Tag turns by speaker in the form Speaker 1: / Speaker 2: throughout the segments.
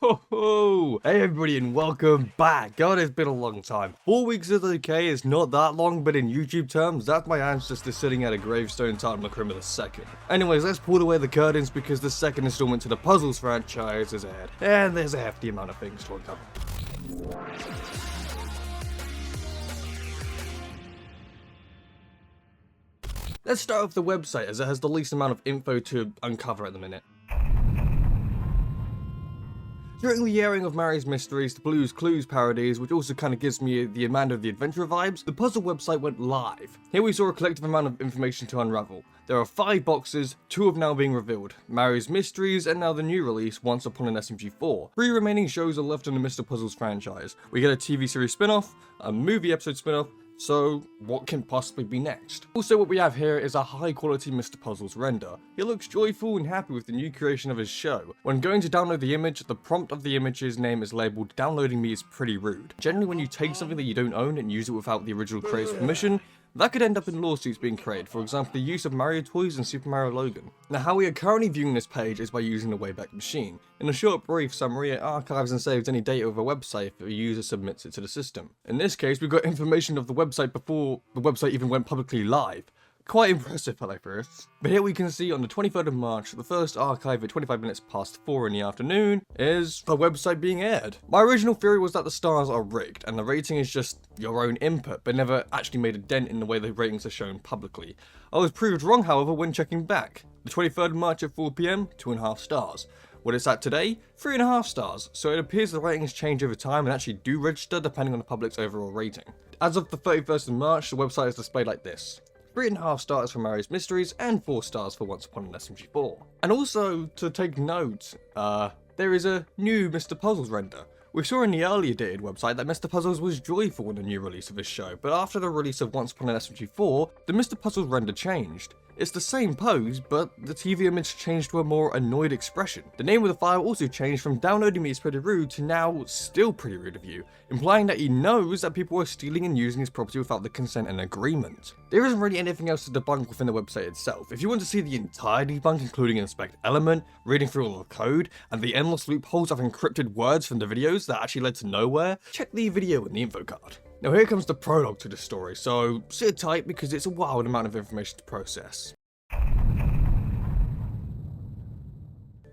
Speaker 1: Hey everybody and welcome back. God, it's been a long time. 4 weeks is okay, it's not that long, but in YouTube terms, that's my ancestor sitting at a gravestone titled McCrimmer II. Anyways, let's pull away the curtains because the second installment to the Puzzles franchise is ahead, and there's a hefty amount of things to uncover. Let's start with the website as it has the least amount of info to uncover at the minute. During the airing of Mary's Mysteries, the Blue's Clues parodies, which also kind of gives me the Amanda the Adventurer vibes, the puzzle website went live. Here we saw a collective amount of information to unravel. There are 5 boxes, 2 have now been revealed. Mary's Mysteries and now the new release, Once Upon an SMG4. 3 remaining shows are left in the Mr. Puzzles franchise. We get a TV series spin-off, a movie episode spin-off, so what can possibly be next? Also, what we have here is a high quality Mr. Puzzles render. He looks joyful and happy with the new creation of his show. When going to download the image, the prompt of the image's name is labelled "Downloading me is pretty rude." Generally, when you take something that you don't own and use it without the original creator's permission, that could end up in lawsuits being created, for example the use of Mario toys in Super Mario Logan. Now how we are currently viewing this page is by using the Wayback Machine. In a short brief summary, it archives and saves any data of a website if a user submits it to the system. In this case, we've got information of the website before the website even went publicly live. Quite impressive, fellow purists. But here we can see on the 23rd of March, the first archive at 25 minutes past 4 in the afternoon is the website being aired. My original theory was that the stars are rigged and the rating is just your own input, but never actually made a dent in the way the ratings are shown publicly. I was proved wrong, however, when checking back. The 23rd of March at 4 PM, 2.5 stars. What it's at today, 3.5 stars, so it appears the ratings change over time and actually do register depending on the public's overall rating. As of the 31st of March, the website is displayed like this. 3.5 stars for Mary's Mysteries and 4 stars for Once Upon an SMG4. And also, to take note, there is a new Mr. Puzzles render. We saw in the earlier dated website that Mr. Puzzles was joyful in the new release of his show, but after the release of Once Upon an SMG4, the Mr. Puzzles render changed. It's the same pose, but the TV image changed to a more annoyed expression. The name of the file also changed from "Downloading me is pretty rude" to now "Still pretty rude of you," implying that he knows that people are stealing and using his property without the consent and agreement. There isn't really anything else to debunk within the website itself. If you want to see the entire debunk, including inspect element, reading through all the code, and the endless loopholes of encrypted words from the videos that actually led to nowhere, check the video in the info card. Now here comes the prologue to the story, so sit tight because it's a wild amount of information to process.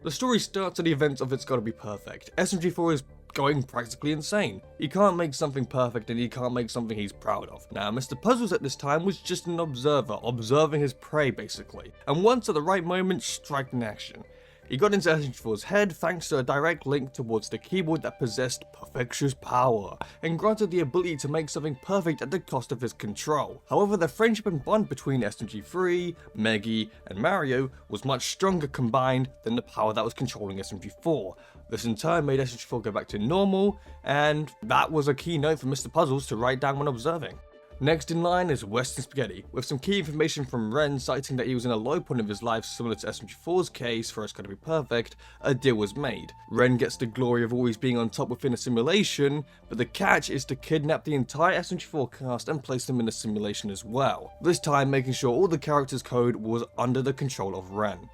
Speaker 1: The story starts at the events of It's Gotta Be Perfect. SMG4 is going practically insane. He can't make something perfect and he can't make something he's proud of. Now, Mr. Puzzles at this time was just an observer, observing his prey basically, and once at the right moment, strike in action. He got into SMG4's head thanks to a direct link towards the keyboard that possessed perfectious power, and granted the ability to make something perfect at the cost of his control. However, the friendship and bond between SMG3, Meggy, and Mario was much stronger combined than the power that was controlling SMG4. This in turn made SMG4 go back to normal, and that was a key note for Mr. Puzzles to write down when observing. Next in line is Western Spaghetti, with some key information from Ren citing that he was in a low point of his life similar to SMG4's case for It's Gotta Be Perfect. A deal was made. Ren gets the glory of always being on top within a simulation, but the catch is to kidnap the entire SMG4 cast and place them in a simulation as well, this time making sure all the characters' code was under the control of Ren.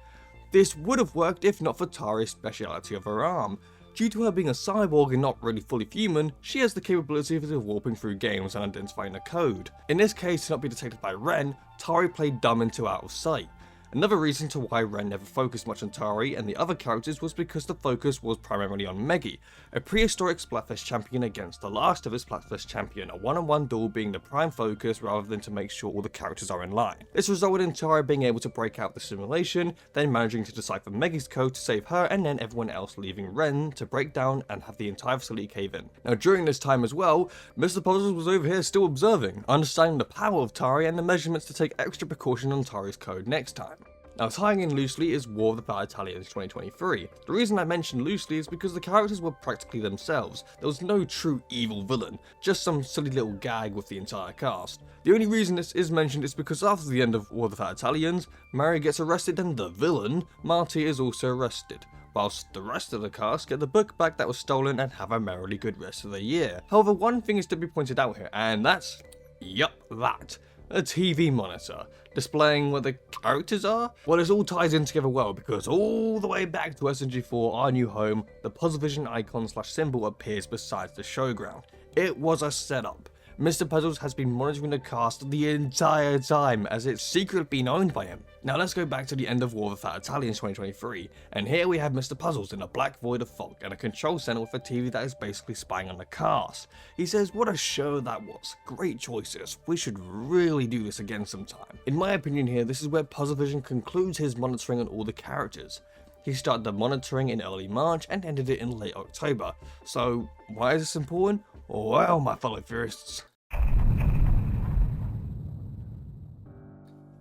Speaker 1: This would have worked if not for Tari's speciality of her arm. Due to her being a cyborg and not really fully human, she has the capability of warping through games and identifying a code. In this case, to not be detected by Ren, Tari played dumb until out of sight. Another reason to why Ren never focused much on Tari and the other characters was because the focus was primarily on Meggy, a prehistoric Splatfest champion against the last of his Splatfest champion, a one-on-one duel being the prime focus rather than to make sure all the characters are in line. This resulted in Tari being able to break out the simulation, then managing to decipher Meggy's code to save her and then everyone else, leaving Ren to break down and have the entire facility cave in. Now during this time as well, Mr. Puzzles was over here still observing, understanding the power of Tari and the measurements to take extra precaution on Tari's code next time. Now tying in loosely is War of the Bad Italians 2023. The reason I mention loosely is because the characters were practically themselves. There was no true evil villain, just some silly little gag with the entire cast. The only reason this is mentioned is because after the end of War of the Bad Italians, Mario gets arrested and the villain, Marty, is also arrested, whilst the rest of the cast get the book back that was stolen and have a merrily good rest of the year. However, one thing is to be pointed out here, and that's, yup, that. a TV monitor, displaying what the characters are? Well, this all ties in together well, because all the way back to SMG4, our new home, the Puzzlevision icon/symbol appears beside the showground. It was a setup. Mr. Puzzles has been monitoring the cast the entire time, as it's secretly been owned by him. Now let's go back to the end of War of the Fat Italians 2023, and here we have Mr. Puzzles in a black void of fog and a control center with a TV that is basically spying on the cast. He says, "What a show that was. Great choices. We should really do this again sometime." In my opinion here, this is where Puzzlevision concludes his monitoring on all the characters. He started the monitoring in early March and ended it in late October. So why is this important? Well, my fellow theorists,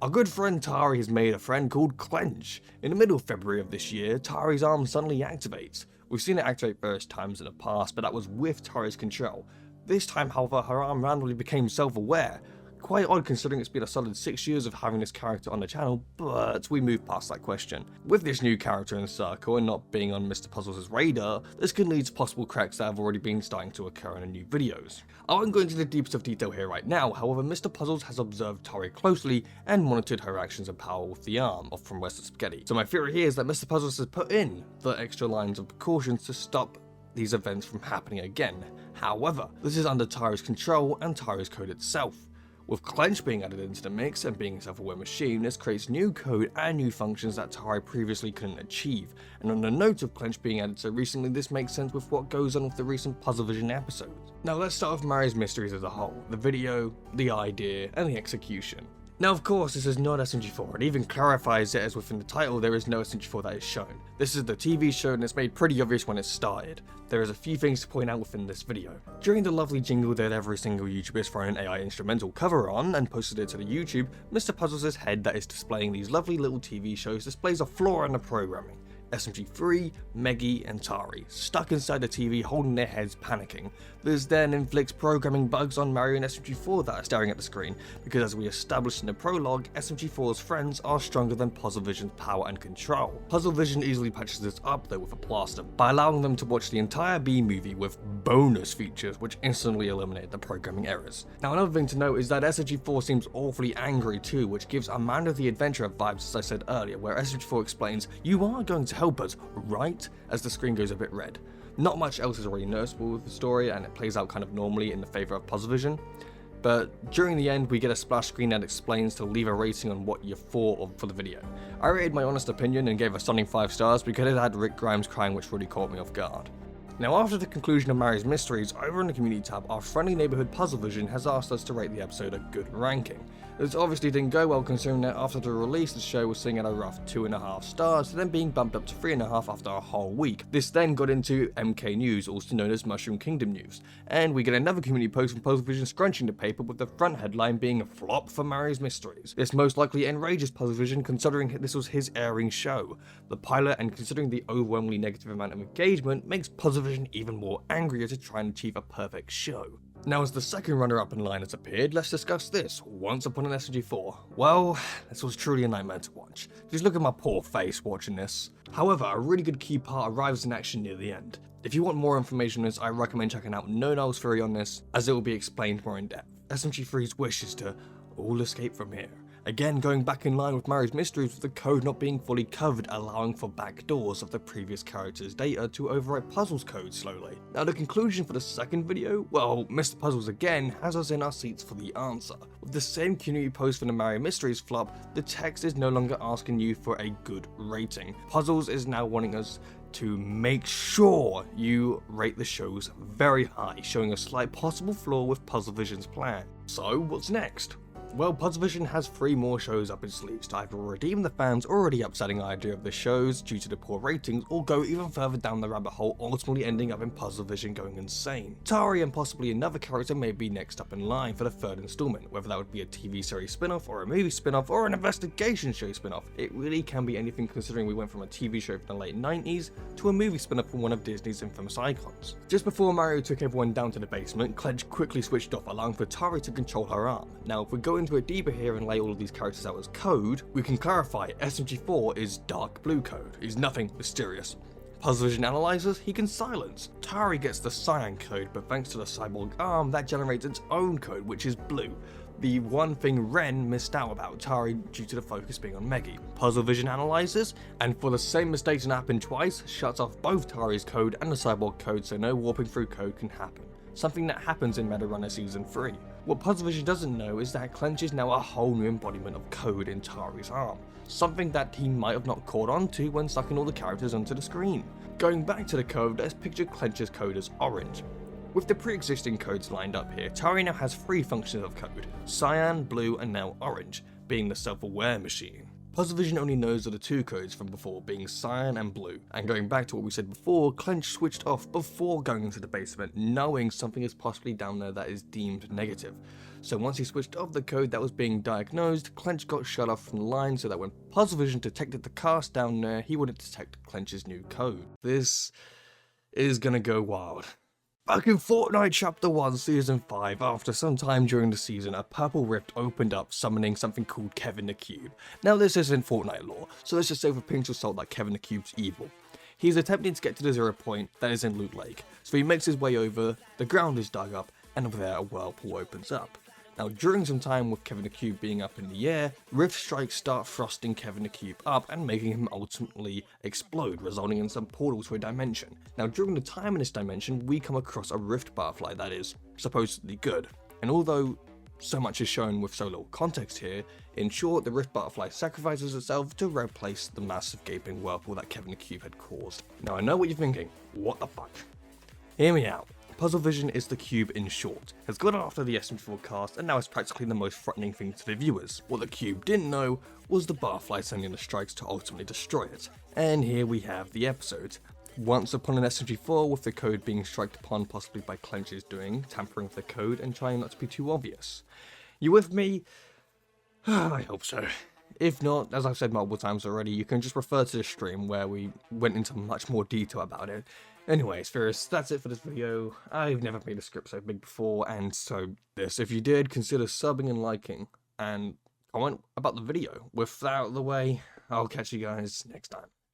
Speaker 1: our good friend Tari has made a friend called Clench. In the middle of February of this year, Tari's arm suddenly activates. We've seen it activate various times in the past, but that was with Tari's control. This time, however, her arm randomly became self-aware. Quite odd considering it's been a solid 6 years of having this character on the channel, but we move past that question. With this new character in the circle and not being on Mr. Puzzles' radar, this can lead to possible cracks that have already been starting to occur in the new videos. I won't go into the deepest of detail here right now, however Mr. Puzzles has observed Tari closely and monitored her actions and power with the arm off from Western Spaghetti. So my theory here is that Mr. Puzzles has put in the extra lines of precautions to stop these events from happening again. However, this is under Tari's control and Tari's code itself. With Clench being added into the mix and being a self-aware machine, this creates new code and new functions that Tari previously couldn't achieve. And on the note of Clench being added so recently, this makes sense with what goes on with the recent Puzzlevision episodes. Now let's start with Mary's Mysteries as a whole, the video, the idea, and the execution. Now of course this is not SMG4, it even clarifies it as within the title there is no SMG4 that is shown. This is the TV show and it's made pretty obvious when it started. There is a few things to point out within this video. During the lovely jingle that every single YouTuber is throwing an AI instrumental cover on and posted it to the YouTube, Mr. Puzzles' head that is displaying these lovely little TV shows displays a flaw in the programming. SMG3, Meggy, and Tari, stuck inside the TV holding their heads panicking. This then inflicts programming bugs on Mario and SMG4 that are staring at the screen, because as we established in the prologue, SMG4's friends are stronger than Puzzlevision's power and control. Puzzlevision easily patches this up though with a plaster, by allowing them to watch the entire B-movie with bonus features which instantly eliminate the programming errors. Now another thing to note is that SMG4 seems awfully angry too, which gives Amanda the Adventurer vibes as I said earlier, where SMG4 explains, "You are going to help us, right?" as the screen goes a bit red. Not much else is already noticeable with the story and it plays out kind of normally in the favour of Puzzlevision, but during the end we get a splash screen that explains to leave a rating on what you thought of for the video. I rated my honest opinion and gave a stunning 5 stars because it had Rick Grimes crying, which really caught me off guard. Now after the conclusion of Mary's Mysteries, over in the community tab, our friendly neighbourhood Puzzlevision has asked us to rate the episode a good ranking. This obviously didn't go well considering that after the release the show was sitting at a rough 2.5 stars, then being bumped up to 3.5 after a whole week. This then got into MK News, also known as Mushroom Kingdom News, and we get another community post from Puzzlevision scrunching the paper with the front headline being a flop for Mary's Mysteries. This most likely enrages Puzzlevision considering this was his airing show. The pilot, and considering the overwhelmingly negative amount of engagement, makes Puzzlevision even more angrier to try and achieve a perfect show. Now as the second runner-up in line has appeared, let's discuss this, Once Upon an SMG4. Well, this was truly a nightmare to watch. Just look at my poor face watching this. However, a really good key part arrives in action near the end. If you want more information on this, I recommend checking out No Null's theory on this, as it will be explained more in depth. SMG3's wish is to all escape from here. Again, going back in line with Mary's Mysteries with the code not being fully covered, allowing for backdoors of the previous character's data to overwrite Puzzles code slowly. Now the conclusion for the second video, well, Mr. Puzzles again has us in our seats for the answer. With the same community post for the Mario Mysteries flop, the text is no longer asking you for a good rating. Puzzles is now wanting us to make sure you rate the shows very high, showing a slight possible flaw with Puzzlevision's plan. So what's next? Well, Puzzlevision has 3 more shows up its sleeves to either redeem the fans' already upsetting idea of the shows due to the poor ratings, or go even further down the rabbit hole, ultimately ending up in Puzzlevision going insane. Tari and possibly another character may be next up in line for the 3rd installment, whether that would be a TV series spin-off, or a movie spin-off, or an investigation show spin-off. It really can be anything considering we went from a TV show from the late 90s to a movie spin-off from one of Disney's infamous icons. Just before Mario took everyone down to the basement, Clench quickly switched off, allowing for Tari to control her arm. Now if we go into it deeper here and lay all of these characters out as code, we can clarify SMG4 is dark blue code. He's nothing mysterious. Puzzlevision analyzes, he can silence. Tari gets the cyan code, but thanks to the cyborg arm, that generates its own code, which is blue. the one thing Ren missed out about Tari due to the focus being on Meggy. Puzzlevision analyzes, and for the same mistake to happen twice, shuts off both Tari's code and the cyborg code so no warping through code can happen. Something that happens in Meta Runner Season 3. What Puzzlevision doesn't know is that Clench is now a whole new embodiment of code in Tari's arm. Something that he might have not caught on to when sucking all the characters onto the screen. Going back to the code, let's picture Clench's code as orange. With the pre-existing codes lined up here, Tari now has 3 functions of code: cyan, blue, and now orange, being the self-aware machine. Puzzlevision only knows of the 2 codes from before, being cyan and blue, and going back to what we said before, Clench switched off before going into the basement, knowing something is possibly down there that is deemed negative. So once he switched off the code that was being diagnosed, Clench got shut off from the line so that when Puzzlevision detected the cast down there, he wouldn't detect Clench's new code. This is gonna go wild. Back in Fortnite Chapter 1 Season 5, after some time during the season, a purple rift opened up, summoning something called Kevin the Cube. Now this isn't Fortnite lore, so let's just say with a pinch of salt that Kevin the Cube's evil. He's attempting to get to the 0 point that is in Loot Lake, so he makes his way over, the ground is dug up, and over there a whirlpool opens up. Now during some time with Kevin the Cube being up in the air, rift strikes start frosting Kevin the Cube up and making him ultimately explode, resulting in some portal to a dimension. Now during the time in this dimension, we come across a rift butterfly that is supposedly good, and although so much is shown with so little context here, in short, the rift butterfly sacrifices itself to replace the massive gaping whirlpool that Kevin the Cube had caused. Now I know what you're thinking, what the fuck? Hear me out. Puzzlevision is the cube in short, has gone after the SMG4 cast and now is practically the most threatening thing to the viewers. What the cube didn't know was the butterfly sending the strikes to ultimately destroy it. And here we have the episode. Once upon an SMG4 with the code being striked upon possibly by Clench's doing, tampering with the code and trying not to be too obvious. You with me? I hope so. If not, as I've said multiple times already, you can just refer to the stream where we went into much more detail about it. Anyways, Ferris, that's it for this video. I've never made a script so big before, and so this. If you did, consider subbing and liking, and comment about the video. With that out of the way, I'll catch you guys next time.